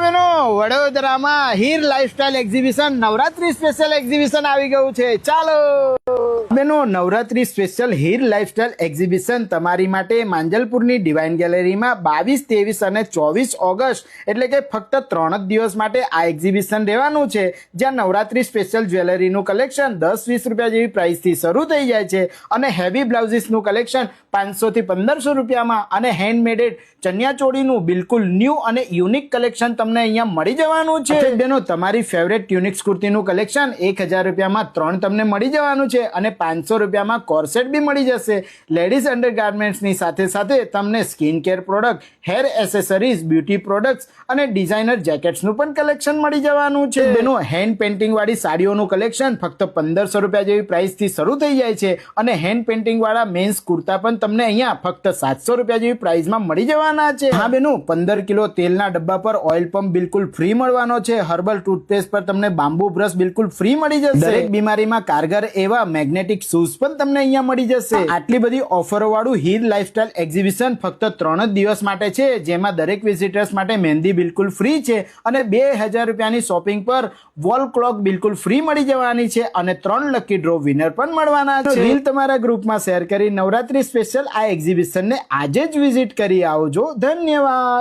બહેનો વડોદરામાં Heer lifestyle exhibition Navratri special exhibition આવી ગયું છે। ચાલો બહેનો, Navratri special Heer lifestyle exhibition તમારી માટે માંજલપુરની ડિવાઇન ગેલેરીમાં 22, 23 અને 24 ઓગસ્ટ એટલે કે ફક્ત 3 જ દિવસ માટે આ એક્ઝિબિશન રહેવાનું છે, જ્યાં નવરાત્રી સ્પેશિયલ જ્વેલરીનું કલેક્શન 10-20 રૂપિયા જેવી પ્રાઇસથી શરૂ થઈ જાય છે અને હેવી બ્લાઉઝીસનું કલેક્શન 500 થી 1500 રૂપિયામાં અને હેન્ડમેડેડ ચણિયા ચોળીનું બિલકુલ ન્યૂ અને યુનિક કલેક્શન તમને અહીંયા મળી જવાનું છે। બેનો, તમારી ફેવરેટ ટ્યુનિક્સ કુર્તીનું કલેક્શન 1000 રૂપિયામાં 3 તમને મળી જવાનું છે અને 500 રૂપિયામાં કોર્સેટ બી મળી જશે। લેડીઝ અંડરગાર્મેન્ટ્સની સાથે સાથે તમને skin care product, hair accessories, beauty products અને ડિઝાઇનર જેકેટ્સનું પણ કલેક્શન મળી જવાનું છે। બેનો, હેન્ડ પેઇન્ટિંગ વાળી સાડીઓનું કલેક્શન ફક્ત 1500 રૂપિયા જેવી પ્રાઇસથી શરૂ થઈ જાય છે અને હેન્ડ પેઇન્ટિંગ વાળા મેન્સ કુર્તા પણ તમને અહીંયા ફક્ત 700 રૂપિયા જેવી પ્રાઇસમાં મળી જવાના છે। હા બેનો, 15 કિલો તેલના ડબ્બા પર ઓઇલ પંપ બિલકુલ ફ્રી મળવાનો છે। હર્બલ ટૂથપેસ્ટ પર તમને બામ્બુ બ્રશ બિલકુલ ફ્રી મળી જશે। દરેક બીમારીમાં કારગર એવા મેગ્નેટિક શૂઝ પણ તમને અહીંયા મળી જશે। આટલી બધી ઓફરો વાળું હીર લાઇફસ્ટાઇલ એક્ઝિબિશન ફક્ત 3 જ દિવસ માટે છે, જેમાં દરેક વિઝિટર્સ માટે મહેંદી બિલકુલ ફ્રી છે અને 2000 રૂપિયાની શોપિંગ પર વોલ ક્લોક બિલકુલ ફ્રી મળી જવાની છે અને 3 લકી ડ્રો વિનર પણ મળવાના છે। રીલ તમારા ગ્રુપમાં શેર કરી નવરાત્રી સ્પેશિયલ આ એક્ઝિબિશનને આજે જ વિઝિટ કરી આવજો। ધન્યવાદ।